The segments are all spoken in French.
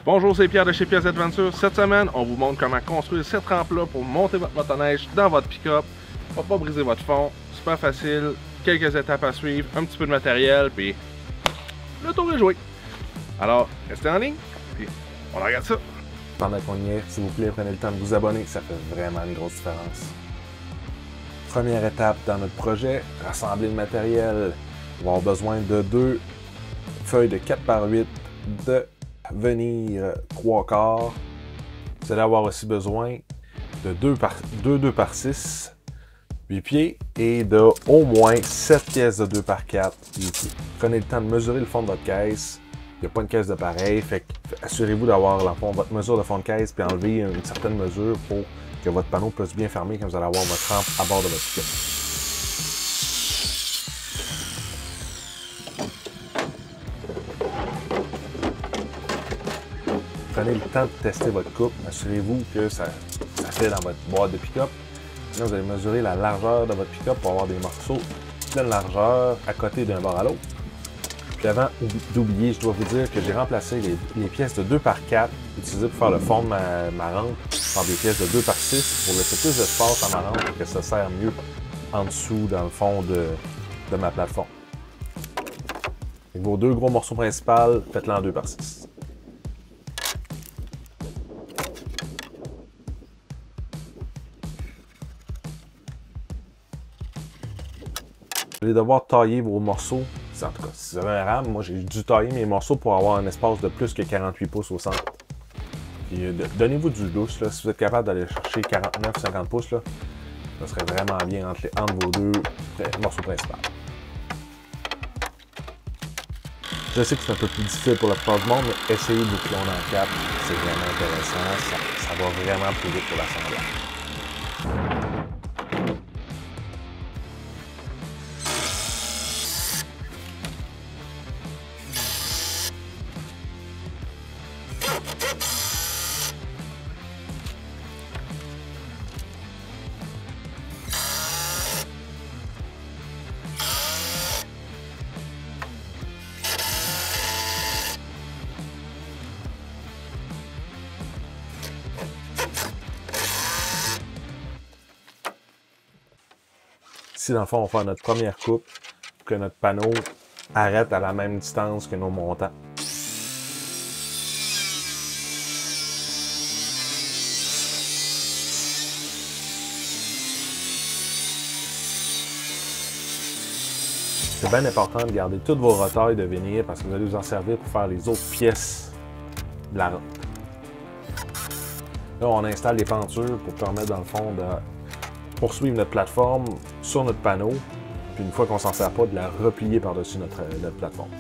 Bonjour, c'est Pierre de chez Pièces Adventure. Cette semaine, on vous montre comment construire 7 rampes-là pour monter votre motoneige dans votre pick-up. On va pas briser votre fond, super facile, quelques étapes à suivre, un petit peu de matériel, puis le tour est joué. Alors, restez en ligne, puis on regarde ça. Pendant qu'on y est, s'il vous plaît, prenez le temps de vous abonner, ça fait vraiment une grosse différence. Première étape dans notre projet, rassembler le matériel. On va avoir besoin de 2 feuilles de 4 par 8 de venir 3/4. Vous allez avoir aussi besoin de 2 par 6, 8 pieds et de au moins 7 pièces de 2 par 4. Prenez le temps de mesurer le fond de votre caisse. Il n'y a pas une caisse de pareil, fait que assurez-vous d'avoir votre mesure de fond de caisse puis enlever une certaine mesure pour que votre panneau puisse bien fermer quand vous allez avoir votre rampe à bord de votre pick-up. Prenez le temps de tester votre coupe. Assurez-vous que ça fait dans votre boîte de pick-up. Là, vous allez mesurer la largeur de votre pick-up pour avoir des morceaux de pleine largeur à côté d'un bord à l'autre. Puis avant d'oublier, je dois vous dire que j'ai remplacé les pièces de 2 par 4 utilisées pour faire le fond de ma rampe par des pièces de 2 par 6 pour laisser plus d'espace à ma rampe et que ça sert mieux en dessous, dans le fond de ma plateforme. Et vos 2 gros morceaux principaux, faites-les en 2 par 6. Vous allez devoir tailler vos morceaux. En tout cas, si vous avez un RAM, moi j'ai dû tailler mes morceaux pour avoir un espace de plus que 48 pouces au centre. Donnez-vous du lousse, là, si vous êtes capable d'aller chercher 49-50 pouces, là, ça serait vraiment bien entre vos 2 morceaux principaux. Je sais que c'est un peu plus difficile pour la plupart du monde, mais essayez de vous cloner en 4, c'est vraiment intéressant, ça va vraiment plus vite pour l'assemblage. Ici, dans le fond, on va faire notre première coupe pour que notre panneau arrête à la même distance que nos montants. C'est bien important de garder toutes vos retailles de vinyle parce que vous allez vous en servir pour faire les autres pièces de la rampe. Là, on installe des pentures pour permettre, dans le fond, de poursuivre notre plateforme sur notre panneau, puis une fois qu'on s'en sert pas, de la replier par-dessus notre plateforme.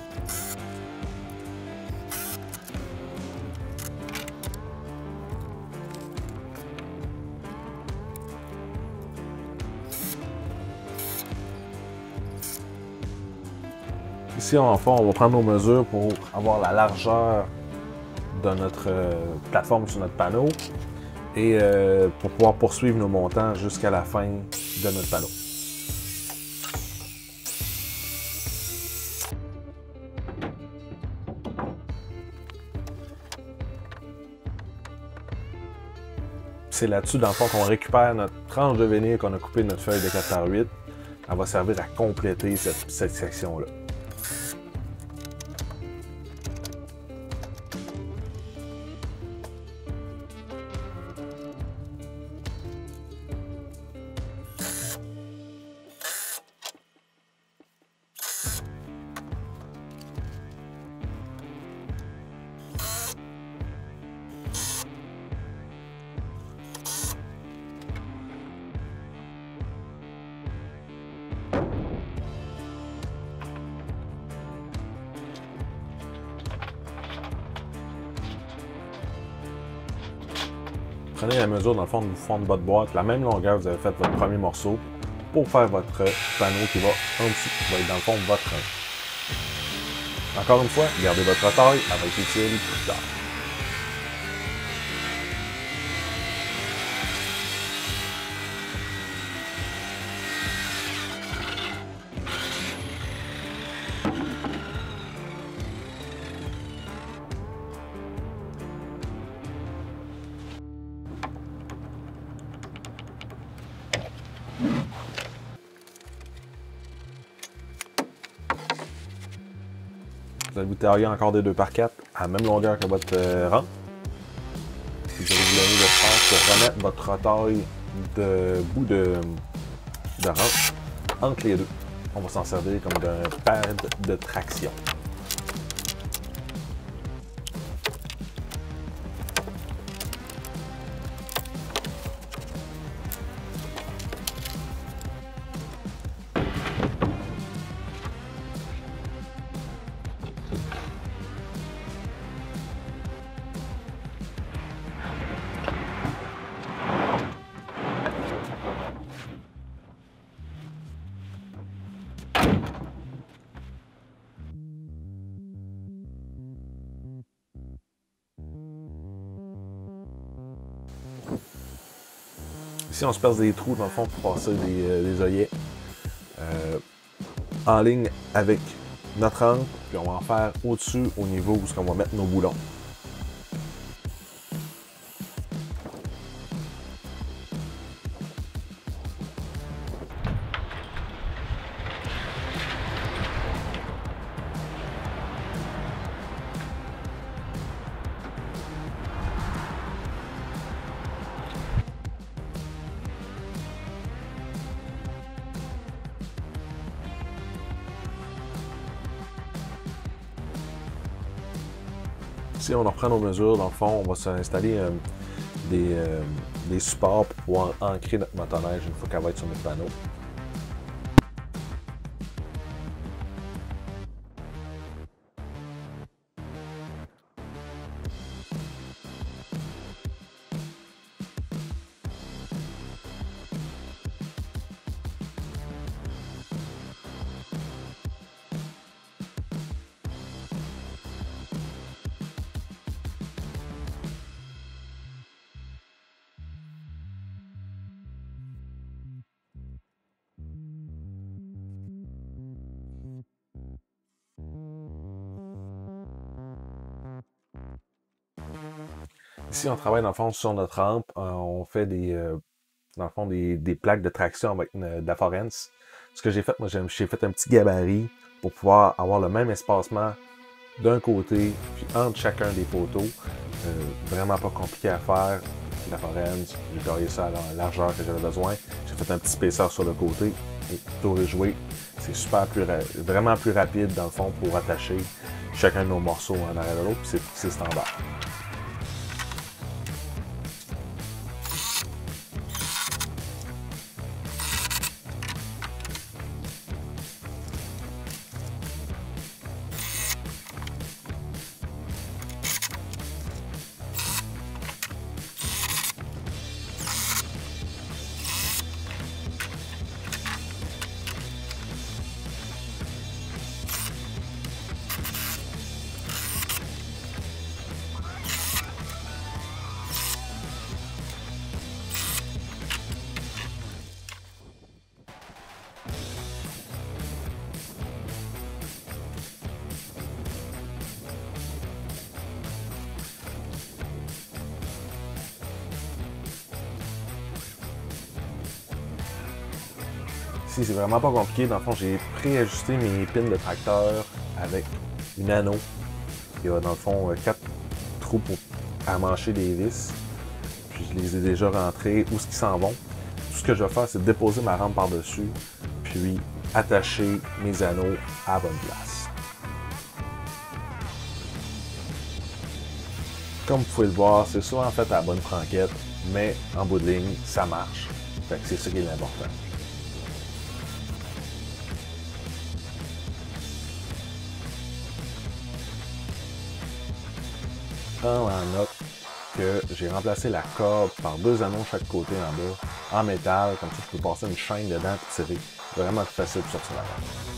Ici, en fond, on va prendre nos mesures pour avoir la largeur de notre plateforme sur notre panneau et pour pouvoir poursuivre nos montants jusqu'à la fin de notre panneau. C'est là-dessus, dans le fond, qu'on récupère notre tranche de vinyle qu'on a coupé de notre feuille de 4 par 8. Elle va servir à compléter cette section-là. Prenez la mesure dans le fond de votre boîte, la même longueur que vous avez fait votre premier morceau pour faire votre panneau qui va en dessous, qui va être dans le fond de votre rampe. Encore une fois, gardez votre taille, elle va être utile plus tard. Vous allez vous tailler encore des 2x4 à la même longueur que votre rampe. Puis vous allez vous donner l'espace pour remettre votre taille de bout de rampe entre les deux. On va s'en servir comme d'un pad de traction. Ici, on se perce des trous dans le fond pour passer des œillets en ligne avec notre angle, puis on va en faire au-dessus au niveau où on va mettre nos boulons. Ici, on reprend nos mesures. Dans le fond, on va s'installer des supports pour pouvoir ancrer notre motoneige une fois qu'elle va être sur notre panneau. Ici, on travaille dans le fond sur notre rampe. On fait dans le fond des plaques de traction avec de la Forens. Ce que j'ai fait, moi, j'ai fait un petit gabarit pour pouvoir avoir le même espacement d'un côté, puis entre chacun des poteaux. Vraiment pas compliqué à faire. La Forens, j'ai taillé ça à la largeur que j'avais besoin. J'ai fait un petit spaceur sur le côté et tout est joué. C'est vraiment plus rapide dans le fond pour attacher chacun de nos morceaux en arrière de l'autre, puis c'est standard. Ici, c'est vraiment pas compliqué. Dans le fond, j'ai préajusté mes pins de tracteur avec une anneau. Il y a dans le fond 4 trous pour amancher des vis. Puis je les ai déjà rentrés où ce qu'ils s'en vont. Tout ce que je vais faire, c'est déposer ma rampe par-dessus, puis attacher mes anneaux à la bonne place. Comme vous pouvez le voir, c'est souvent fait à la bonne franquette, mais en bout de ligne, ça marche. Fait que c'est ça qui est l'important. Prendre en note que j'ai remplacé la corde par 2 anneaux de chaque côté en bas, en métal, comme ça je peux passer une chaîne dedans et tirer. Vraiment plus facile pour sortir la rampe.